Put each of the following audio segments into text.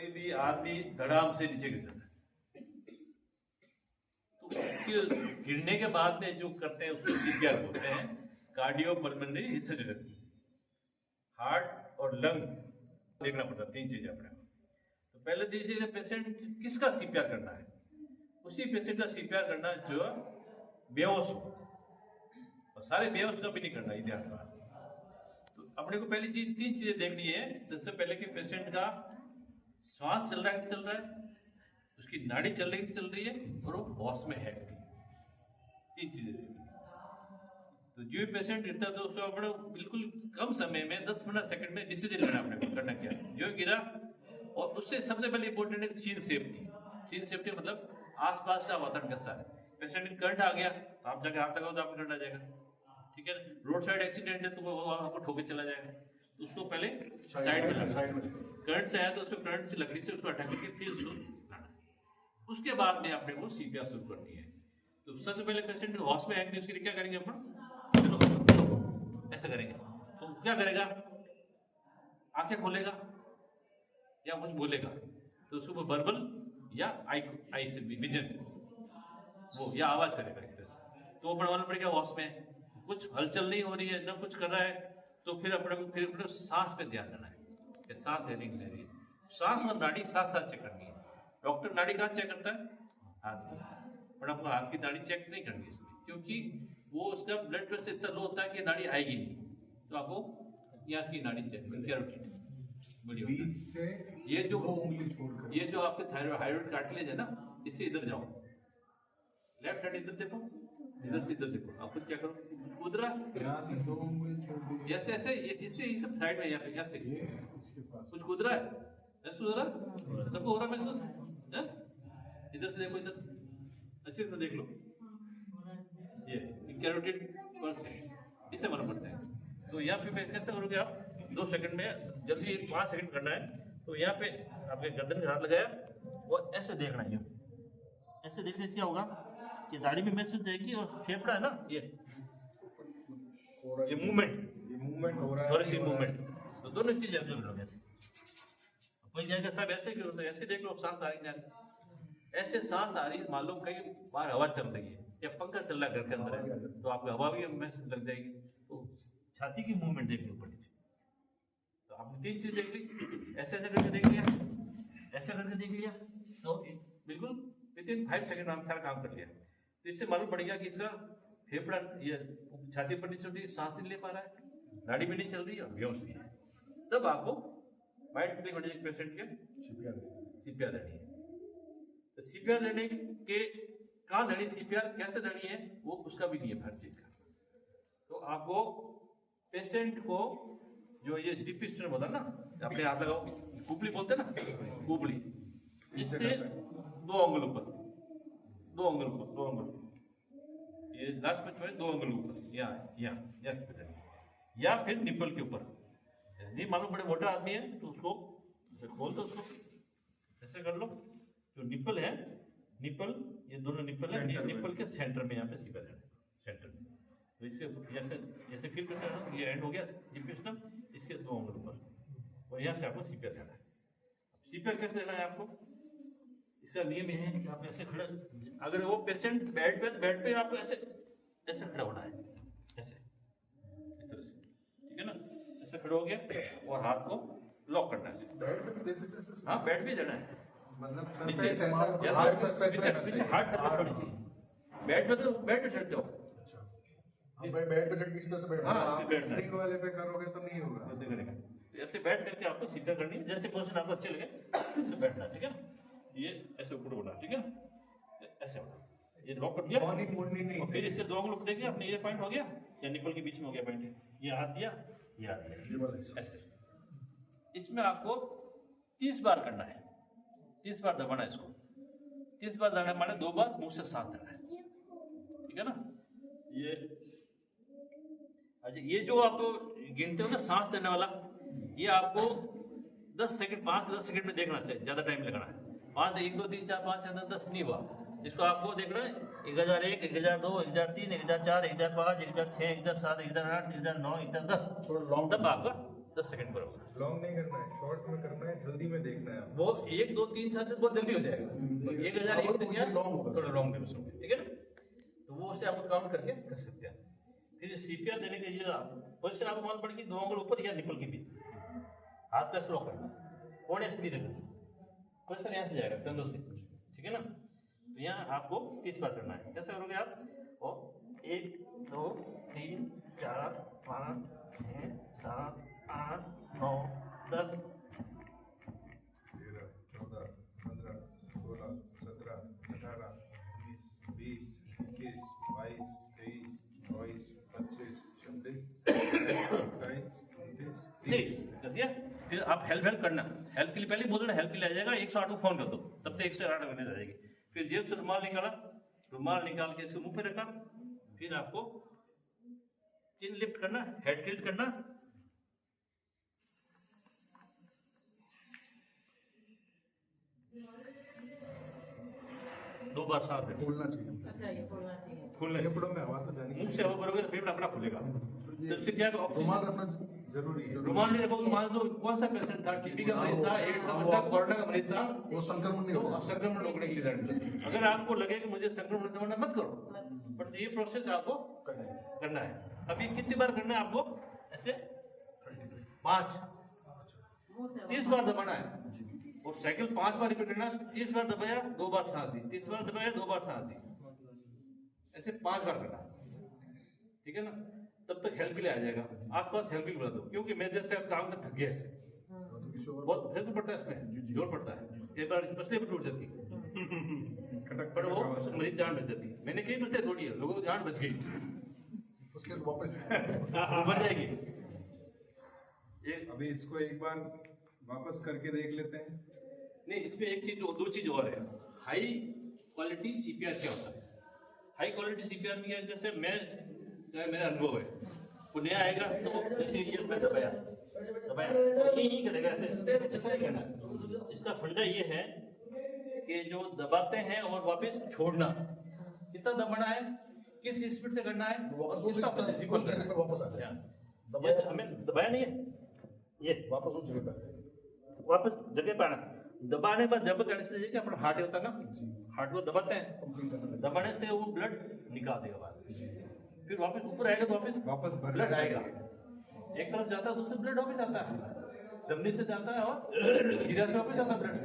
कोई भी आदमी धड़ाम से नीचे गिर जाता है, तो उसके गिरने के बाद में जो करते हैं उसको सीपीआर बोलते हैं, कार्डियो पल्मोनरी रिसर्जरी। हार्ट और लंग देखना पड़ता है, तीन चीजें अपने। तो पहले दीजिए पेशेंट किसका सीपीआर करना है, उसी पेशेंट का सीपीआर करना जो बेहोश हो, और सारे बेहोश का भी नहीं करना, ध्यान रखना। तो अपने को पहली चीज तीन चीजें देखनी है। सबसे पहले कि पेशेंट का श्वास चल रहा है कि चल रहा है, उसकी नाड़ी चल रही है, और वो होश में है। तीन चीजें देखनी है। तो जो पेशेंट गिरता है तो उसको अपने बिल्कुल कम समय में 10-15 सेकंड में डिसीजन लेना अपने को करना क्या है, जो गिरा। और उससे सबसे पहले इंपॉर्टेंट है सीन सेफ्टी। सीन सेफ्टी मतलब आसपास का वातावरण कैसा है। पेशेंट में करंट आ गया तो आप जाके हाथ लगाओ तो आपको करंट आ जाएगा, ठीक है ना। रोड साइड एक्सीडेंट है तो वो आपको ठोके चला जाएगा, तो उसको पहले साइड में लगाना। करंट से आया तो उसको करंट से लकड़ी से उसको हटा करके फिर उसको लाना। उसके बाद में अपने को सीपीआर शुरू करनी है। तो सबसे पहले पेशेंट होश में है कि उसके लिए क्या करेंगे अपन, चलो ऐसा करेंगे। तो क्या करेगा, आंखें खोलेगा या कुछ बोलेगा, तो उसको वर्बल या आई से विजन वो या आवाज करेगा इस तरह से। तो अपना मालूम पड़ेगा होश में कुछ हलचल नहीं हो रही है, ना कुछ कर रहा है। तो फिर अपने सांस पे ध्यान देना है कि सांस लेने की ले रही है। सांस और नाड़ी साथ साथ चेक करनी है। डॉक्टर नाड़ी कहाँ चेक करता है, हाथ की, पर आपको हाथ की नाड़ी चेक नहीं करनी इसमें, क्योंकि वो उसका ब्लड प्रेशर इतना लो होता है कि नाड़ी आएगी नहीं। तो आपको यहाँ की नाड़ी चेक करनी बीच से ये जो उंगली छोड़कर, ये जो आपके थायराइड कार्टिलेज है ना, इससे इधर जाओ, लेफ्ट हैंड इधर देखो, इधर से इधर देखो, आप खुद चेक करो। उधर यहाँ से 2 उंगली छोड़ के, ऐसे ऐसे इससे ये सब साइड में यहाँ पे ऐसे इसके पास कुछ कूद रहा है, ऐसे उधर सबको हो रहा है महसूस है? इधर से देखो, इधर अच्छे से देख लो, ये कैरोटिड पल्स है, इसे मालूम पड़ता है। तो यहाँ पे कैसे करोगे आप, 2 सेकंड में जल्दी 5 सेकंड करना है। तो यहाँ पे आपके गर्दन में हाथ लगाया और ऐसे देखना है। ऐसे देखने से क्या होगा कि दाढ़ी में महसूस जाएगी, और फेफड़ा है ना ये मूवमेंट हो रहा है, थोड़ी सी मूवमेंट, तो दोनों चीजें ऑब्जर्व करोगे। ऐसे कोई जाएगा सब ऐसे क्यों होता है, ऐसे देख लो, सांस आ रही है, ऐसे सांस आ रही है, मालूम कहीं बाहर हवा चल रही है या पंखा चल रहा है घर के अंदर है, तो आपको हवा भी महसूस लग जाएगी। तो छाती की मूवमेंट देख लो ऊपर नीचे। तो आपने 3 चीज देख ली, ऐसे ऐसे करके देख लिया, ऐसे करके देख लिया, तो बिल्कुल विदिन 5 सेकंड में सारा काम कर लिया। तो इससे मालूम पड़ेगा कि इसका फेफड़ा ये छाती पर नहीं चल रही, सांस नहीं ले पा रहा है, नाड़ी भी नहीं चल रही और बेहोश भी है। तब आपको वाइट क्लिक पेशेंट के सीपीआर देनी है। तो सीपीआर देने के कहाँ देनी, सीपीआर कैसे देनी है, वो उसका भी नियम हर चीज का। तो आपको पेशेंट को जो ये जीपी स्टोन बोला ना, अपने हाथ लगाओ, कुबली बोलते ना, कुबली, इससे 2 अंगुल ऊपर, 2 अंगुल ये लास्ट में छोड़े, 2 अंगुल ऊपर, यहाँ या फिर निपल के ऊपर। नहीं मालूम बड़े मोटा आदमी है तो उसको खोल दो, उसको ऐसे कर लो। जो निपल है, निपल, ये दोनों निपल है, निपल के सेंटर में यहाँ पे सीपीआर देना है, सेंटर में। तो इसके जैसे जैसे फिर करते हैं, ये एंड हो गया जीपी स्टोन, इसके 2 अंगुल ऊपर, और यहाँ से आपको सीपीआर देना है। सीपीआर कैसे देना है आपको, इसका नियम यह है कि आप ऐसे खड़े, अगर वो पेशेंट बेड पे, तो बेड पे आपको ऐसे ऐसे खड़ा होना है, ऐसे इस तरह से, ठीक है ना। ऐसे खड़े हो गए और हाथ को लॉक करना है, बेड पे भी दे सकते हैं। हाँ बेड पे देना है, मतलब नीचे ऐसा पीछे हाथ सरफेस होनी चाहिए। बेड पे तो बेड पे चढ़ जाओ, अब भाई बेड पे चढ़ किसी तरह से बैठना है। हाँ बैठना है, स्क्रीन वाले पे करोगे तो नहीं होगा। ऐसे बैठ करके आपको सीधा करनी है, जैसे पोजीशन आपको अच्छे लगे ऐसे बैठना, ठीक है ना। ये ऐसे ऊपर उठना, ठीक है ना, ऐसे उठना, ये लॉक कर दिया, और फिर इसके 2 अंगुल देखिए अपने, ये पॉइंट हो गया या निपल के बीच में हो गया पॉइंट, ये हाथ दिया, ये हाथ दिया, ऐसे। इसमें आपको 30 बार करना है, 30 बार दबाना है इसको। 30 बार दबाना माने 2 बार मुंह से सांस लेना है, ठीक है ना। ये अच्छा, ये जो आप गिनते हो ना सांस देने वाला, ये आपको 10 सेकंड 5-10 सेकंड में देखना चाहिए, ज्यादा टाइम लगाना है। 5 1 2 3 4 5 6 7 10 नहीं हुआ, इसको आपको देखना है 1001 1002 1003 1004 1005 1006 1007 1008 1009 1010, तब आपका 10 सेकंड पर होगा। लॉन्ग नहीं करना है, शॉर्ट में करना है, जल्दी में देखना है। वो 1 2 3 4 से बहुत जल्दी हो जाएगा। 1000 एक से किया थोड़ा लॉन्ग ड्यूरेशन में, ठीक है ना। तो वो उससे आप काउंट करके कर सकते हैं। फिर सीपीआर देने के लिए पोजिशन आपको मालूम पड़ेगी 2 आंगुल ऊपर या निपल के बीच, हाथ का स्लो करना, कोने से नहीं रखना, पोजिशन यहाँ से जाएगा कंधों से, ठीक है ना। तो यहाँ आपको 30 बार करना है। कैसे करोगे आप? और 1 2 3 4 5 6 7 8 9 10 13, 14, 15, 16, 17, 18, 19, 20, 21, 22, 23, 24, 25, 26, 27, 28, 30 कर दिया। फिर आप हेल्प करना, हेल्प के लिए पहले बोल देना, हेल्प के लिए आ जाएगा, 108 को फोन कर दो, तब तक 108 मिनट आ जाएगी। फिर जेब से रुमाल निकाला, रुमाल निकाल के इसके मुंह पे रखा, फिर आपको चिन लिफ्ट करना, हेड टिल्ट करना, दो बार सांस लेना, खोलना चाहिए। अच्छा ये खोलना चाहिए। खुलने से फेफड़ों में हवा तो जानी मुंह से हवा भरोगे तो फेफड़ा अपना खुलेगा। तो इससे क्या होगा? रुमाल ऑक्सीजन रखना जरूरी है। रुमाल नहीं रखोगे, मान लो कौन सा पेशेंट था, टीबी का मरीज था, एड्स का मरीज था, कोरोना का मरीज था, वो संक्रमण नहीं तो होगा। संक्रमण रोकने के लिए दंड। अगर आपको लगे कि मुझे संक्रमण से होना, मत करो, बट ये प्रोसेस आपको करना है। अभी कितनी बार करना है आपको? ऐसे 5 मुंह से 30 बार दबाना है। और साइकिल 5 बार रिपीट करना, 30 बार दबाया 2 बार सांस दी, 30 बार दबाया 2 बार सांस दी, ऐसे 5 बार करना, ठीक है ना। तब तक हेल्प के लिए आ जाएगा। आसपास हेल्प के लिए बुला दो, क्योंकि मैं जैसे अब काम में थक गया इससे, बहुत प्रेशर पड़ता है इसमें, जोर पड़ता है, एक बार पसली भी टूट जाती है, पर वो मरीज जान बच जाती है। मैंने कई बचते थोड़ी है, लोगों को जान बच गई, उसके बाद वापस बढ़ जाएगी। अभी इसको एक बार वापस करके देख लेते हैं। नहीं, इसमें एक चीज, दो चीज और है। हाई क्वालिटी सीपीआर क्या होता है? हाई क्वालिटी सीपीआर में क्या है, जैसे मेरा अनुभव है, वो नया आएगा तो जैसे ये मैं दबाया तो ये ही करेगा, ऐसे नहीं करना। इसका फंडा ये है कि जो दबाते हैं और वापस छोड़ना, कितना दबाना है, किस स्पीड से करना है, वापस इसका उस जगह पे वापस आ जाए। जैसे हमें दबाया नहीं है, ये वापस उस जगह पे वापस जगह पे आना। दबाने पर जब करने से कि अपना हार्ट होता है ना, हार्ट को दबाते हैं, दबाने से वो ब्लड निकाल देगा बाहर, फिर वापस ऊपर आएगा तो वापस ब्लड आएगा। एक तरफ जाता है दूसरे ब्लड वापस आता है, धमनी से जाता है और सीधा से वापस आता है ब्लड,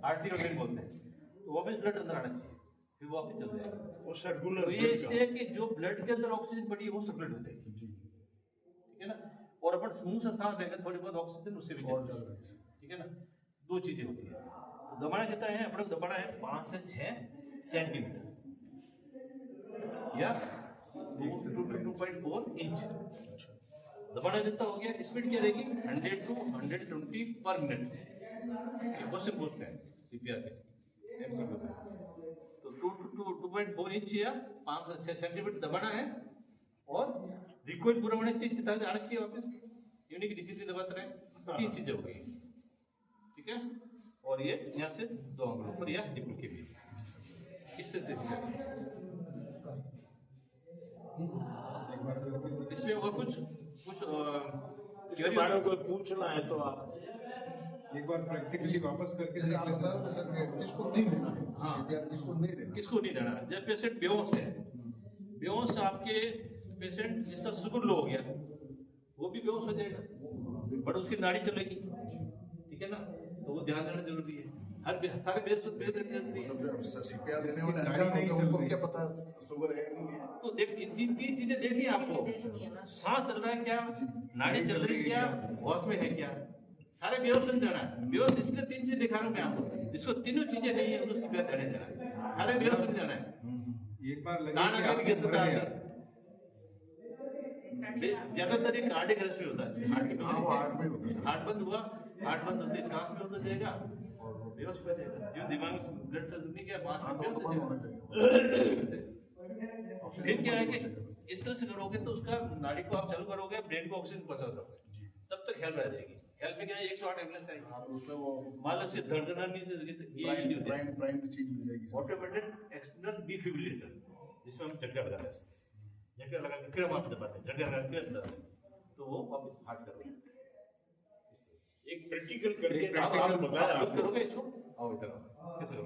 आर्टरी और वेन बोलते हैं, तो वापस ब्लड अंदर आना चाहिए, फिर वापस चल जाएगा। वो सर्कुलर ये इसलिए कि जो ब्लड के अंदर ऑक्सीजन बढ़ी है वो सर्कुलेट हो जाएगी, ठीक है ना। और अपन मुंह से सांस लेकर थोड़ी बहुत ऑक्सीजन उससे भी चल जाएगी, ठीक है ना। दो चीजें होती है। तो दबाना कितना है अपने को? दबाना है 5 से 6 सेंटीमीटर या 2.4 इंच दबाना जितना हो गया। स्पीड क्या रहेगी? 100 to 120 पर मिनट। ये क्वेश्चन पूछते हैं सीपीआर के एमसीक्यू में। तो 2.4 इंच या 5 से 6 सेंटीमीटर दबाना है, और रिकॉइल पूरा होना चाहिए, चिता आना चाहिए वापस, यूनिक नीचे दबाते रहे। 3 चीजें हो गई, ठीक है। और ये यहाँ से 2 आंगुलों पर या निपल के बीच, इस तरह से इसमें। और कुछ इसके बारे में कोई पूछना है तो आप एक बार प्रैक्टिकली वापस करके जैसे आप बता रहे थे सर कि किसको नहीं देना है, हाँ। CPR किसको नहीं देना। किसको नहीं देना? जब पेशेंट बेहोश है, बेहोश आपके पेशेंट जिसका शुगर लो हो गया वो भी बेहोश हो जाएगा, बट उसकी नाड़ी चलेगी, ठीक है ना। तो वो ध्यान देना जरूरी है। हर सारे बेहोश जरूरी है। मतलब जब CPR देने वाले अनजान होंगे, उनको क्या पता शुगर है नहीं है। तो देख तीन चीजें देखनी है आपको, देखनी है ना। सांस चल रहा है क्या, नाड़ी चल रही है क्या, होश में है क्या, सारे बेहोश नहीं देना है। बेहोश इसलिए 3 चीज दिखा रहा हूँ मैं आपको, जिसको तीनों चीजें नहीं है उसको सीपीआर देने देना है, सारे बेहोश नहीं देना है। एक बार लगे कान कि अगर आपको गिर भर गया। ज्यादातर ये कार्डियक अरेस्ट में होता है, हार्ट की हाँ, वो हार्ट में होता है। हार्ट बंद हुआ, हार्ट बंद होते ही सांस में होता जाएगा और वो बेहोश हो जाएगा। जो दिमाग में ब्लड सेल नहीं गया, 5 हाँ, मिनट तो बेहोश हो बंद जाएगा। होना चाहिए। फिर क्या है कि इस तरह से करोगे तो उसका नाड़ी को आप चालू करोगे, ब्रेन को ऑक्सीजन पहुंचा दोगे, तब तक हेल्प आ जाएगी। हेल्प में क्या है? 108 एम्बुलेंस आएगी। हाँ, तो उसमें वो मान लो धड़कना नहीं ये नहीं होता, प्राइम की चीज मिल जाएगी। ऑटोमेटेड एक्सटर्नल डिफिब्रिलेटर, जिसमें हम झटका लगा रहे हैं, झटका लगा के फिर हम आप दबाते हैं, झटका लगा के फिर दबाते हैं, तो वो वापस हार्ट करोगे। एक प्रैक्टिकल करके एक आप practical- बताया आप आपको। करोगे इसको आओ इधर आओ। कैसे